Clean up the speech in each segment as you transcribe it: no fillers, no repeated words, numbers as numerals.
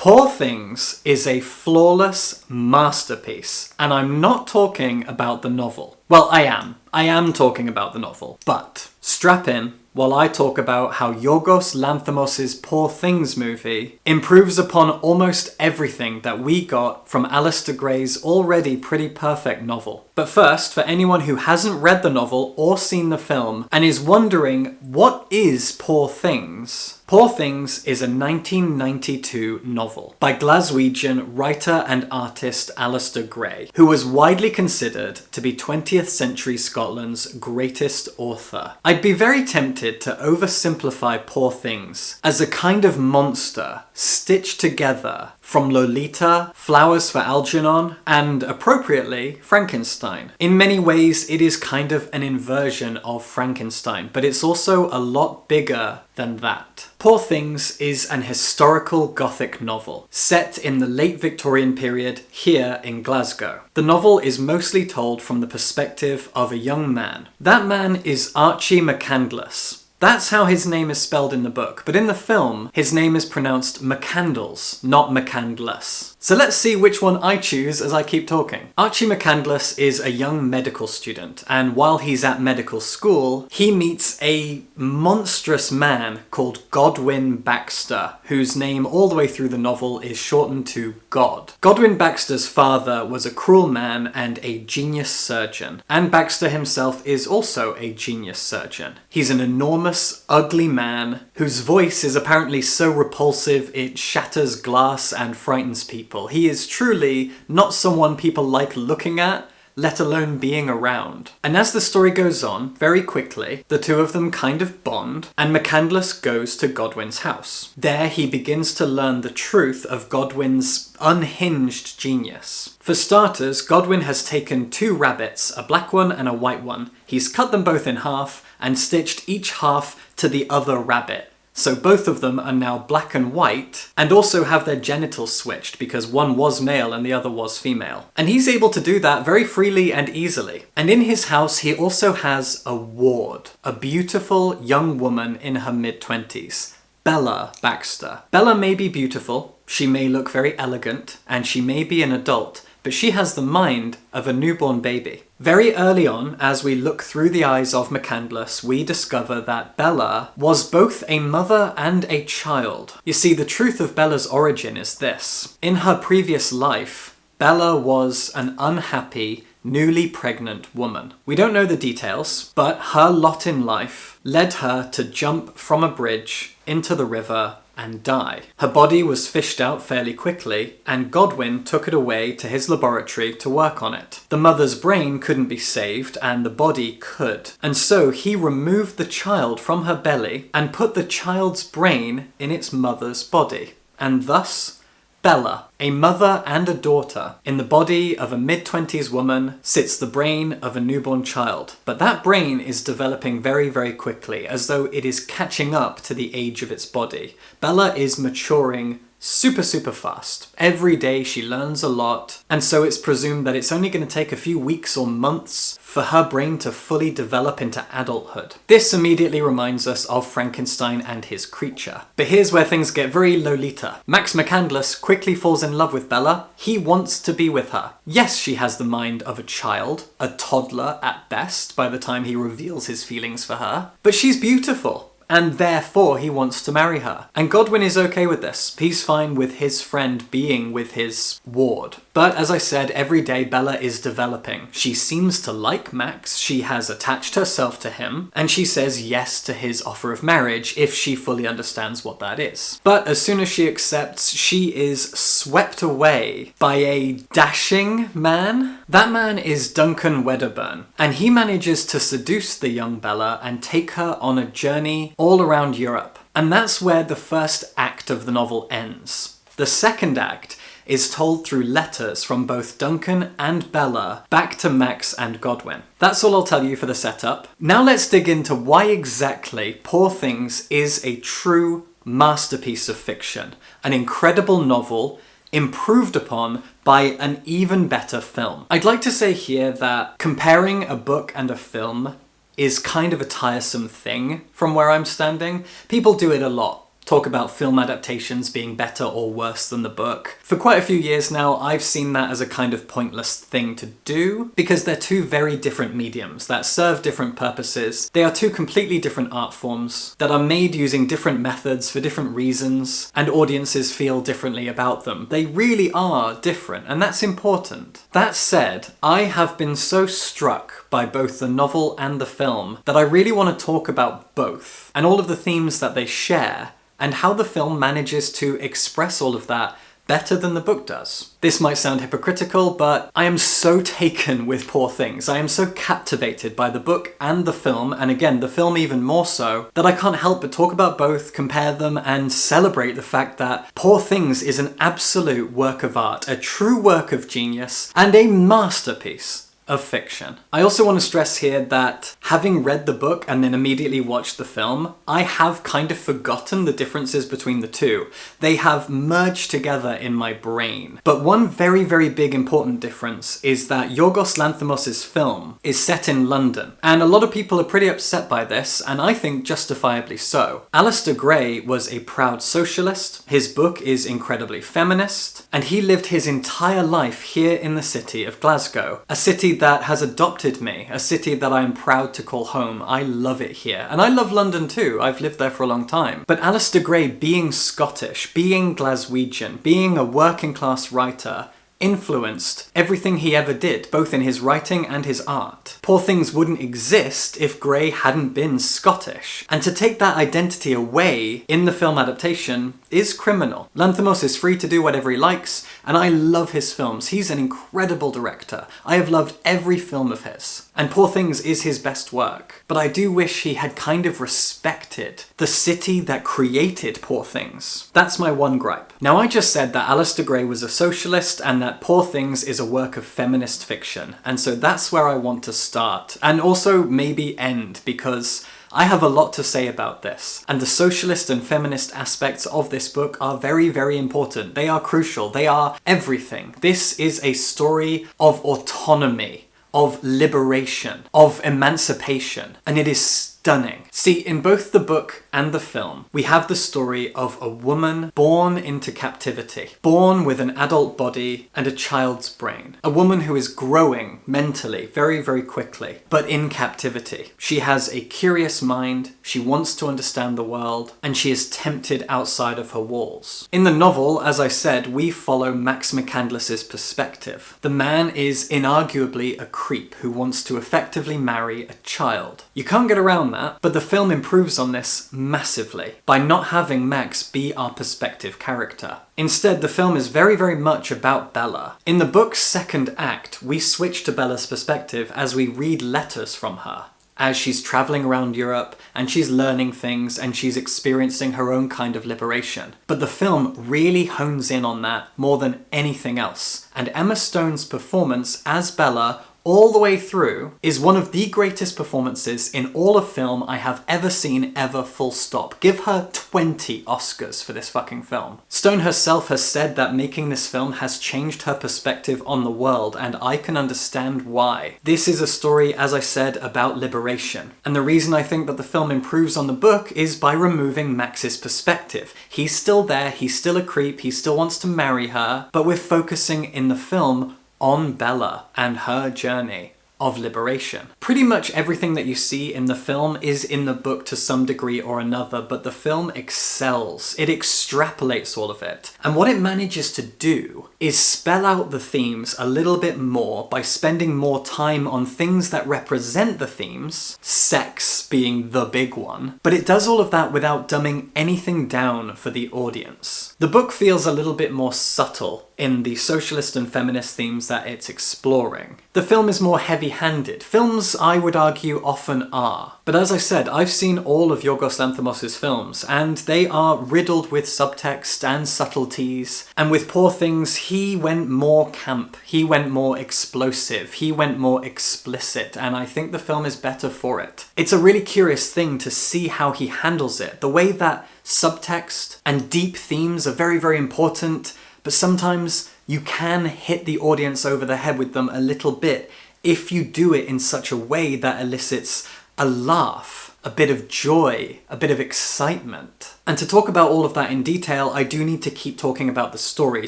Poor Things is a flawless masterpiece, and I'm not talking about the novel. Well, I am. I am talking about the novel, but strap in while I talk about how Yorgos Lanthimos' Poor Things movie improves upon almost everything that we got from Alistair Gray's already pretty perfect novel. But first, for anyone who hasn't read the novel or seen the film and is wondering, what is Poor Things? Poor Things is a 1992 novel by Glaswegian writer and artist Alistair Gray, who was widely considered to be 20th century Scotland's greatest author. I'd be very tempted to oversimplify Poor Things as a kind of monster stitched together from Lolita, Flowers for Algernon, and, appropriately, Frankenstein. In many ways, it is kind of an inversion of Frankenstein, but it's also a lot bigger than that. Poor Things is an historical Gothic novel, set in the late Victorian period here in Glasgow. The novel is mostly told from the perspective of a young man. That man is Archie McCandless. That's how his name is spelled in the book, but in the film, his name is pronounced McCandles, not McCandless. So let's see which one I choose as I keep talking. Archie McCandless is a young medical student, and while he's at medical school, he meets a monstrous man called Godwin Baxter, whose name all the way through the novel is shortened to God. Godwin Baxter's father was a cruel man and a genius surgeon, and Baxter himself is also a genius surgeon. He's an enormous, ugly man whose voice is apparently so repulsive it shatters glass and frightens people. He is truly not someone people like looking at, let alone being around. And as the story goes on, very quickly, the two of them kind of bond, and McCandless goes to Godwin's house. There he begins to learn the truth of Godwin's unhinged genius. For starters, Godwin has taken two rabbits, a black one and a white one. He's cut them both in half and stitched each half to the other rabbit. So both of them are now black and white, and also have their genitals switched because one was male and the other was female. And he's able to do that very freely and easily. And in his house he also has a ward, a beautiful young woman in her mid-20s, Bella Baxter. Bella may be beautiful, she may look very elegant, and she may be an adult, but she has the mind of a newborn baby. Very early on, as we look through the eyes of McCandless, we discover that Bella was both a mother and a child. You see, the truth of Bella's origin is this. In her previous life, Bella was an unhappy, newly pregnant woman. We don't know the details, but her lot in life led her to jump from a bridge into the river and die. Her body was fished out fairly quickly, and Godwin took it away to his laboratory to work on it. The mother's brain couldn't be saved, and the body could. And so he removed the child from her belly and put the child's brain in its mother's body. And thus, Bella, a mother and a daughter, in the body of a mid-20s woman sits the brain of a newborn child. But that brain is developing very, very quickly, as though it is catching up to the age of its body. Bella is maturing super fast. Every day she learns a lot, and so it's presumed that it's only going to take a few weeks or months for her brain to fully develop into adulthood. This immediately reminds us of Frankenstein and his creature. But here's where things get very Lolita. Max McCandless quickly falls in love with Bella. He wants to be with her. Yes, she has the mind of a child, a toddler at best by the time he reveals his feelings for her, but she's beautiful. And therefore he wants to marry her. And Godwin is okay with this. He's fine with his friend being with his ward. But as I said, every day Bella is developing. She seems to like Max, she has attached herself to him, and she says yes to his offer of marriage if she fully understands what that is. But as soon as she accepts, she is swept away by a dashing man. That man is Duncan Wedderburn, and he manages to seduce the young Bella and take her on a journey all around Europe. And that's where the first act of the novel ends. The second act is told through letters from both Duncan and Bella back to Max and Godwin. That's all I'll tell you for the setup. Now let's dig into why exactly Poor Things is a true masterpiece of fiction, an incredible novel improved upon by an even better film. I'd like to say here that comparing a book and a film is kind of a tiresome thing from where I'm standing. People do it a lot. talk about film adaptations being better or worse than the book. For quite a few years now, I've seen that as a kind of pointless thing to do, because they're two very different mediums that serve different purposes. They are two completely different art forms that are made using different methods for different reasons, and audiences feel differently about them. They really are different, and that's important. That said, I have been so struck by both the novel and the film that I really want to talk about both, and all of the themes that they share, and how the film manages to express all of that better than the book does. This might sound hypocritical, but I am so taken with Poor Things. I am so captivated by the book and the film, and again, the film even more so, that I can't help but talk about both, compare them, and celebrate the fact that Poor Things is an absolute work of art, a true work of genius, and a masterpiece of fiction. I also want to stress here that having read the book and then immediately watched the film, I have kind of forgotten the differences between the two. They have merged together in my brain. But one very, very big important difference is that Yorgos Lanthimos' film is set in London, and a lot of people are pretty upset by this, and I think justifiably so. Alistair Gray was a proud socialist, his book is incredibly feminist, and he lived his entire life here in the city of Glasgow, a city that has adopted me, a city that I am proud to call home. I love it here. And I love London too. I've lived there for a long time. But Alistair Gray, being Scottish, being Glaswegian, being a working class writer, influenced everything he ever did, both in his writing and his art. Poor Things wouldn't exist if Gray hadn't been Scottish. And to take that identity away in the film adaptation is criminal. Lanthimos is free to do whatever he likes, and I love his films. He's an incredible director. I have loved every film of his. And Poor Things is his best work. But I do wish he had kind of respected the city that created Poor Things. That's my one gripe. Now, I just said that Alistair Gray was a socialist and that Poor Things is a work of feminist fiction. And so that's where I want to start. And also maybe end, because I have a lot to say about this, and the socialist and feminist aspects of this book are very, very important. They are crucial. They are everything. This is a story of autonomy, of liberation, of emancipation, and it is stunning. See, in both the book and the film, we have the story of a woman born into captivity, born with an adult body and a child's brain. A woman who is growing mentally very, very quickly, but in captivity. She has a curious mind, she wants to understand the world, and she is tempted outside of her walls. In the novel, as I said, we follow Max McCandless's perspective. The man is inarguably a creep who wants to effectively marry a child. You can't get around that, but the film improves on this massively by not having Max be our perspective character. Instead, the film is very, very much about Bella. In the book's second act, we switch to Bella's perspective as we read letters from her, as she's traveling around Europe and she's learning things and she's experiencing her own kind of liberation. But the film really hones in on that more than anything else. And Emma Stone's performance as Bella all the way through is one of the greatest performances in all of film I have ever seen, ever, full stop. Give her 20 Oscars for this fucking film. Stone herself has said that making this film has changed her perspective on the world, and I can understand why. This is a story, as I said, about liberation. And the reason I think that the film improves on the book is by removing Max's perspective. He's still there, he's still a creep, he still wants to marry her, but we're focusing in the film on Bella and her journey of liberation. Pretty much everything that you see in the film is in the book to some degree or another, but the film excels. It extrapolates all of it. And what it manages to do is spell out the themes a little bit more by spending more time on things that represent the themes, sex being the big one, but it does all of that without dumbing anything down for the audience. The book feels a little bit more subtle in the socialist and feminist themes that it's exploring. The film is more heavy-handed. Films, I would argue, often are. But as I said, I've seen all of Yorgos Lanthimos' films, and they are riddled with subtext and subtleties. And with Poor Things, he went more camp, he went more explosive, he went more explicit, and I think the film is better for it. It's a really curious thing to see how he handles it. The way that subtext and deep themes are very, very important, but sometimes you can hit the audience over the head with them a little bit if you do it in such a way that elicits a laugh, a bit of joy, a bit of excitement. And to talk about all of that in detail, I do need to keep talking about the story,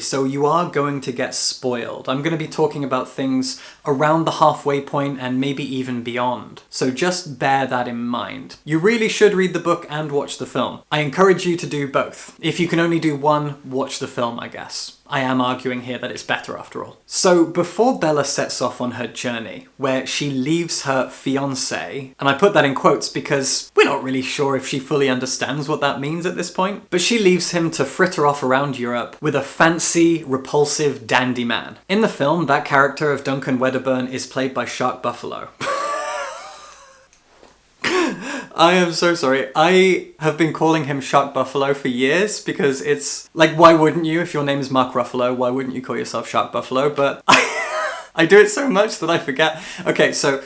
so you are going to get spoiled. I'm going to be talking about things around the halfway point and maybe even beyond, so just bear that in mind. You really should read the book and watch the film. I encourage you to do both. If you can only do one, watch the film, I guess. I am arguing here that it's better after all. So before Bella sets off on her journey, where she leaves her fiancé, and I put that in quotes because we're not really sure if she fully understands what that means at this point, but she leaves him to fritter off around Europe with a fancy, repulsive dandy man. In the film, that character of Duncan Wedderburn is played by Shark Buffalo. I am so sorry. I have been calling him Shark Buffalo for years because it's like, why wouldn't you? If your name is Mark Ruffalo, why wouldn't you call yourself Shark Buffalo? But I do it so much that I forget. Okay, so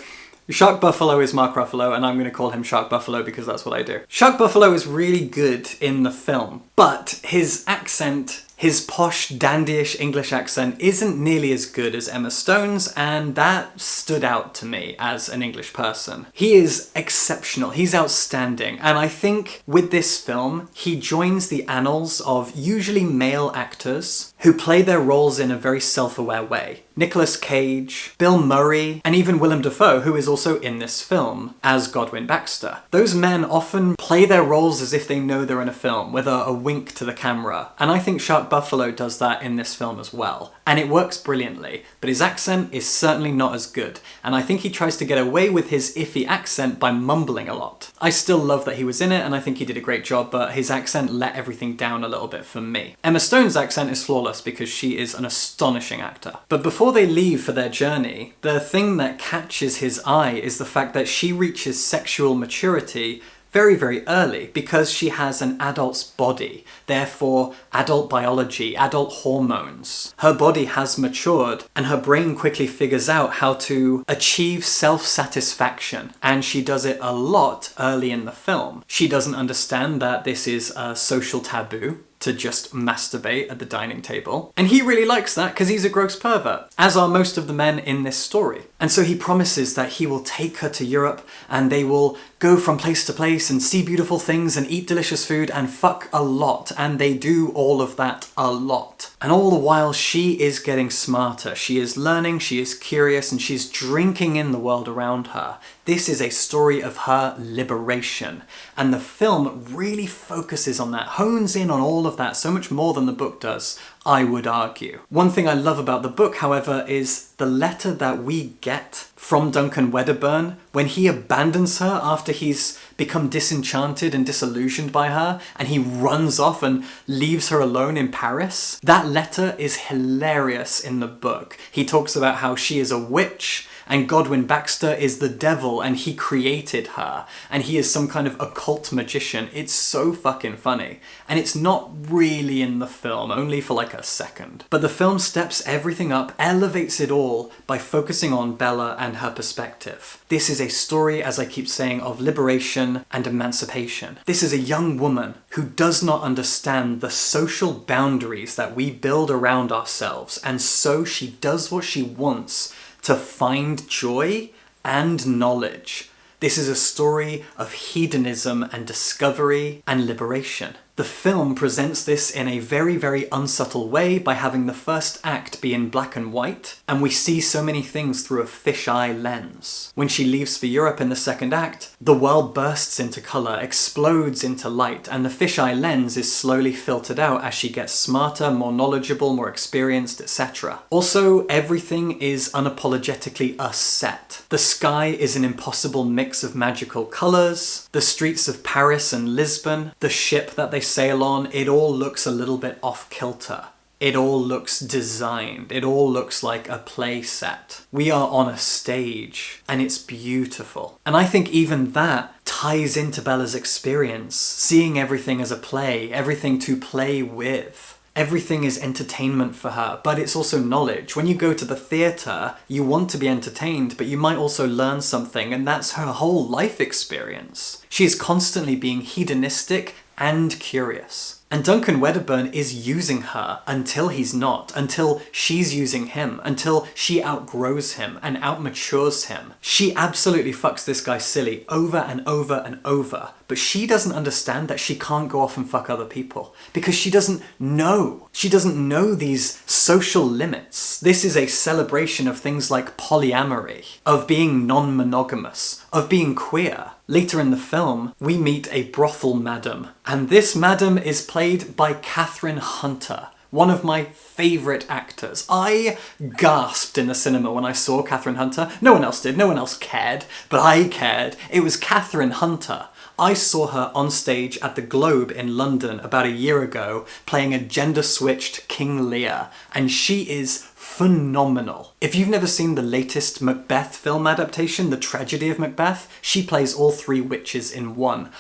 Shark Buffalo is Mark Ruffalo, and I'm going to call him Shark Buffalo because that's what I do. Shark Buffalo is really good in the film, but his accent, his posh, dandyish English accent isn't nearly as good as Emma Stone's, and that stood out to me as an English person. He is exceptional, he's outstanding, and I think with this film, he joins the annals of usually male actors who play their roles in a very self-aware way. Nicolas Cage, Bill Murray, and even Willem Dafoe, who is also in this film as Godwin Baxter. Those men often play their roles as if they know they're in a film, with a wink to the camera, and I think Shark Buffalo does that in this film as well. And it works brilliantly, but his accent is certainly not as good, and I think he tries to get away with his iffy accent by mumbling a lot. I still love that he was in it, and I think he did a great job, but his accent let everything down a little bit for me. Emma Stone's accent is flawless because she is an astonishing actor. But before they leave for their journey, the thing that catches his eye is the fact that she reaches sexual maturity very, very early because she has an adult's body, therefore adult biology, adult hormones. Her body has matured and her brain quickly figures out how to achieve self-satisfaction, and she does it a lot early in the film. She doesn't understand that this is a social taboo to just masturbate at the dining table. And he really likes that because he's a gross pervert, as are most of the men in this story. And so he promises that he will take her to Europe and they will go from place to place and see beautiful things and eat delicious food and fuck a lot. And they do all of that a lot. And all the while she is getting smarter. She is learning, she is curious, and she's drinking in the world around her. This is a story of her liberation. And the film really focuses on that, hones in on all of that so much more than the book does, I would argue. One thing I love about the book, however, is the letter that we get from Duncan Wedderburn when he abandons her after he's become disenchanted and disillusioned by her, and he runs off and leaves her alone in Paris. That letter is hilarious in the book. He talks about how she is a witch, and Godwin Baxter is the devil and he created her, and he is some kind of occult magician. It's so fucking funny. And it's not really in the film, only for like a second. But the film steps everything up, elevates it all by focusing on Bella and her perspective. This is a story, as I keep saying, of liberation and emancipation. This is a young woman who does not understand the social boundaries that we build around ourselves, and so she does what she wants to find joy and knowledge. This is a story of hedonism and discovery and liberation. The film presents this in a very, very unsubtle way by having the first act be in black and white, and we see so many things through a fisheye lens. When she leaves for Europe in the second act, the world bursts into colour, explodes into light, and the fisheye lens is slowly filtered out as she gets smarter, more knowledgeable, more experienced, etc. Also, everything is unapologetically a set. The sky is an impossible mix of magical colours, the streets of Paris and Lisbon, the ship that they sail on, it all looks a little bit off-kilter. It all looks designed. It all looks like a play set. We are on a stage, and it's beautiful. And I think even that ties into Bella's experience, seeing everything as a play, everything to play with. Everything is entertainment for her, but it's also knowledge. When you go to the theatre, you want to be entertained, but you might also learn something, and that's her whole life experience. She is constantly being hedonistic and curious. And Duncan Wedderburn is using her until he's not, until she's using him, until she outgrows him and outmatures him. She absolutely fucks this guy silly over and over and over, but she doesn't understand that she can't go off and fuck other people because she doesn't know. She doesn't know these social limits. This is a celebration of things like polyamory, of being non-monogamous, of being queer. Later in the film, we meet a brothel madam, and this madam is played by Catherine Hunter, one of my favourite actors. I gasped in the cinema when I saw Catherine Hunter. No one else did, no one else cared, but I cared. It was Catherine Hunter. I saw her on stage at the Globe in London about a year ago, playing a gender-switched King Lear, and she is phenomenal. If you've never seen the latest Macbeth film adaptation, The Tragedy of Macbeth, she plays all three witches in one.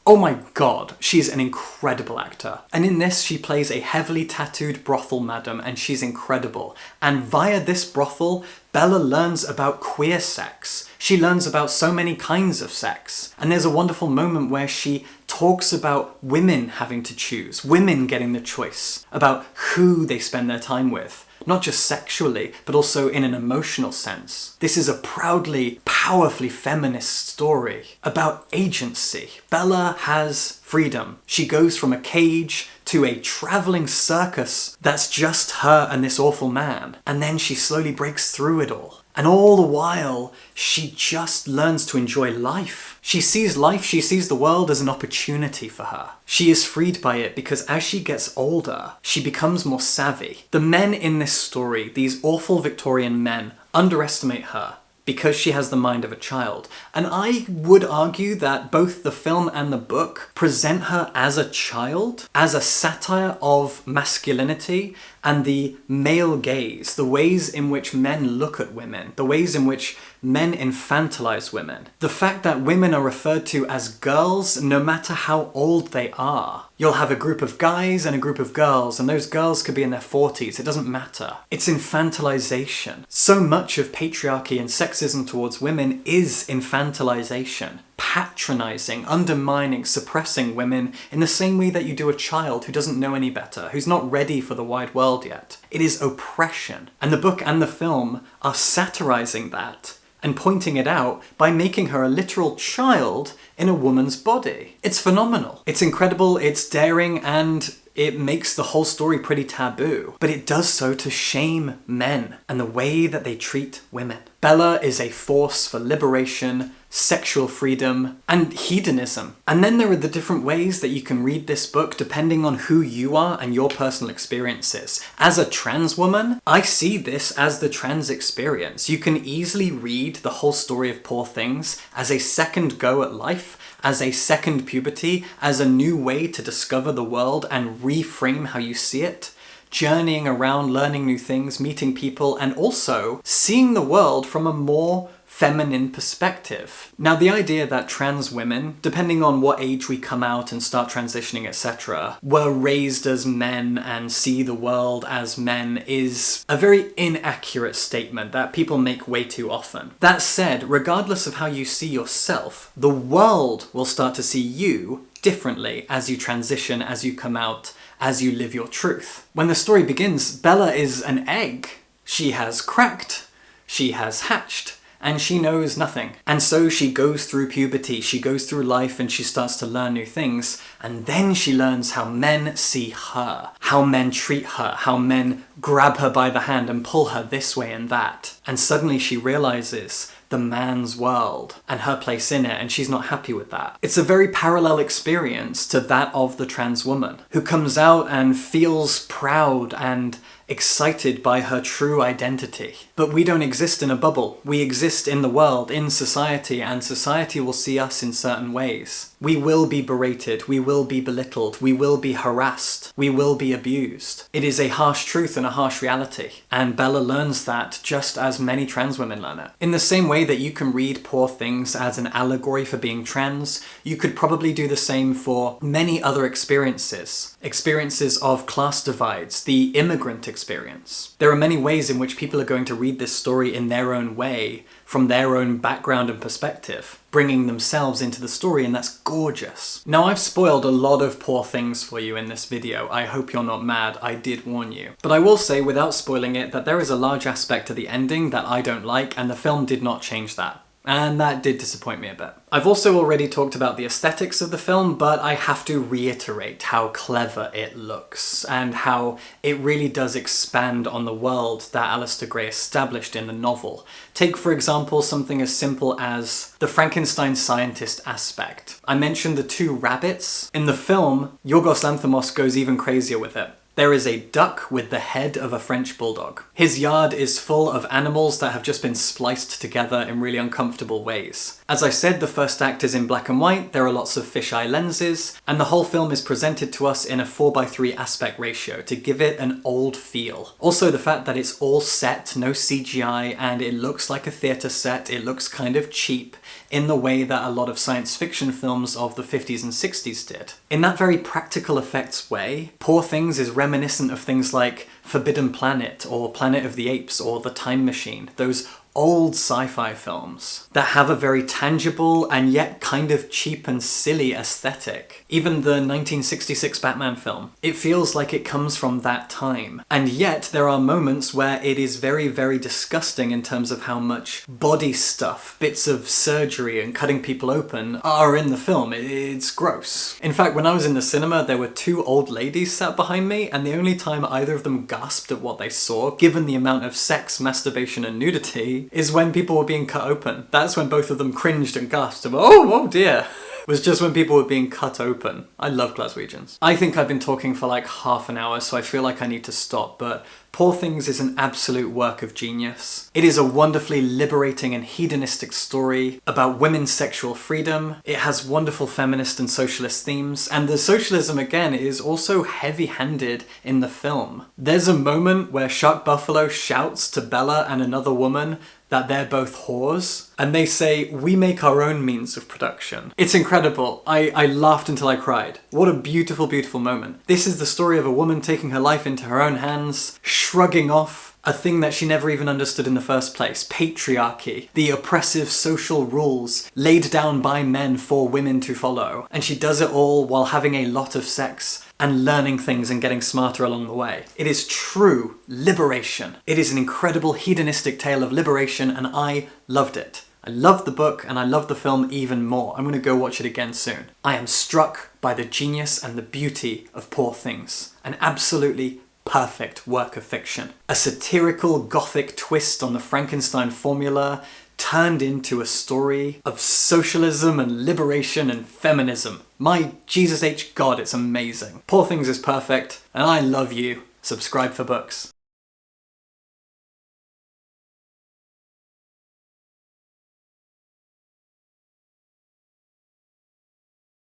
Oh my god, she's an incredible actor. And in this, she plays a heavily tattooed brothel madam, and she's incredible. And via this brothel, Bella learns about queer sex. She learns about so many kinds of sex. And there's a wonderful moment where she talks about women having to choose, women getting the choice about who they spend their time with. Not just sexually, but also in an emotional sense. This is a proudly, powerfully feminist story about agency. Bella has freedom. She goes from a cage to a travelling circus that's just her and this awful man. And then she slowly breaks through it all. And all the while, she just learns to enjoy life. She sees life, she sees the world as an opportunity for her. She is freed by it because as she gets older, she becomes more savvy. The men in this story, these awful Victorian men, underestimate her because she has the mind of a child. And I would argue that both the film and the book present her as a child, as a satire of masculinity and the male gaze, the ways in which men look at women, the ways in which men infantilize women. The fact that women are referred to as girls no matter how old they are. You'll have a group of guys and a group of girls, and those girls could be in their 40s, it doesn't matter. It's infantilization. So much of patriarchy and sexism towards women is infantilization. Patronizing, undermining, suppressing women in the same way that you do a child who doesn't know any better, who's not ready for the wide world yet. It is oppression. And the book and the film are satirizing that and pointing it out by making her a literal child in a woman's body. It's phenomenal. It's incredible, it's daring, and it makes the whole story pretty taboo. But it does so to shame men and the way that they treat women. Bella is a force for liberation, sexual freedom, and hedonism. And then there are the different ways that you can read this book depending on who you are and your personal experiences. As a trans woman, I see this as the trans experience. You can easily read the whole story of Poor Things as a second go at life, as a second puberty, as a new way to discover the world and reframe how you see it. Journeying around, learning new things, meeting people, and also seeing the world from a more feminine perspective. Now, the idea that trans women, depending on what age we come out and start transitioning, etc., were raised as men and see the world as men is a very inaccurate statement that people make way too often. That said, regardless of how you see yourself, the world will start to see you differently as you transition, as you come out, as you live your truth. When the story begins, Bella is an egg. She has cracked, she has hatched, and she knows nothing. And so she goes through puberty, she goes through life, and she starts to learn new things. And then she learns how men see her, how men treat her, how men grab her by the hand and pull her this way and that. And suddenly she realizes the man's world and her place in it, and she's not happy with that. It's a very parallel experience to that of the trans woman, who comes out and feels proud and excited by her true identity. But we don't exist in a bubble. We exist in the world, in society, and society will see us in certain ways. We will be berated, we will be belittled, we will be harassed, we will be abused. It is a harsh truth and a harsh reality, and Bella learns that just as many trans women learn it. In the same way that you can read Poor Things as an allegory for being trans, you could probably do the same for many other experiences. Experiences of class divides, the immigrant experience, experience. There are many ways in which people are going to read this story in their own way, from their own background and perspective, bringing themselves into the story, and that's gorgeous. Now, I've spoiled a lot of Poor Things for you in this video. I hope you're not mad, I did warn you. But I will say, without spoiling it, that there is a large aspect to the ending that I don't like, and the film did not change that. And that did disappoint me a bit. I've also already talked about the aesthetics of the film, but I have to reiterate how clever it looks and how it really does expand on the world that Aleister Gray established in the novel. Take, for example, something as simple as the Frankenstein scientist aspect. I mentioned the two rabbits. In the film, Yorgos Lanthimos goes even crazier with it. There is a duck with the head of a French bulldog. His yard is full of animals that have just been spliced together in really uncomfortable ways. As I said, the first act is in black and white, there are lots of fisheye lenses, and the whole film is presented to us in a 4:3 aspect ratio to give it an old feel. Also, the fact that it's all set, no CGI, and it looks like a theatre set, it looks kind of cheap in the way that a lot of science fiction films of the 50s and 60s did. In that very practical effects way, Poor Things is reminiscent of things like Forbidden Planet or Planet of the Apes or The Time Machine, those old sci-fi films that have a very tangible and yet kind of cheap and silly aesthetic. Even the 1966 Batman film, it feels like it comes from that time. And yet there are moments where it is very, very disgusting in terms of how much body stuff, bits of surgery and cutting people open are in the film. It's gross. In fact, when I was in the cinema, there were two old ladies sat behind me, and the only time either of them gasped at what they saw, given the amount of sex, masturbation and nudity, is when people were being cut open. That's when both of them cringed and gasped. Oh dear. It was just when people were being cut open. I love Glaswegians. I think I've been talking for like half an hour, so I feel like I need to stop, but Poor Things is an absolute work of genius. It is a wonderfully liberating and hedonistic story about women's sexual freedom. It has wonderful feminist and socialist themes, and the socialism, again, is also heavy-handed in the film. There's a moment where Shark Buffalo shouts to Bella and another woman that they're both whores, and they say, "We make our own means of production." It's incredible. I laughed until I cried. What a beautiful, beautiful moment. This is the story of a woman taking her life into her own hands, shrugging off a thing that she never even understood in the first place. Patriarchy. The oppressive social rules laid down by men for women to follow. And she does it all while having a lot of sex and learning things and getting smarter along the way. It is true liberation. It is an incredible hedonistic tale of liberation, and I loved it. I loved the book, and I love the film even more. I'm going to go watch it again soon. I am struck by the genius and the beauty of Poor Things. An absolutely perfect work of fiction. A satirical gothic twist on the Frankenstein formula turned into a story of socialism and liberation and feminism. My Jesus H God, it's amazing. Poor Things is perfect, and I love you. Subscribe for books.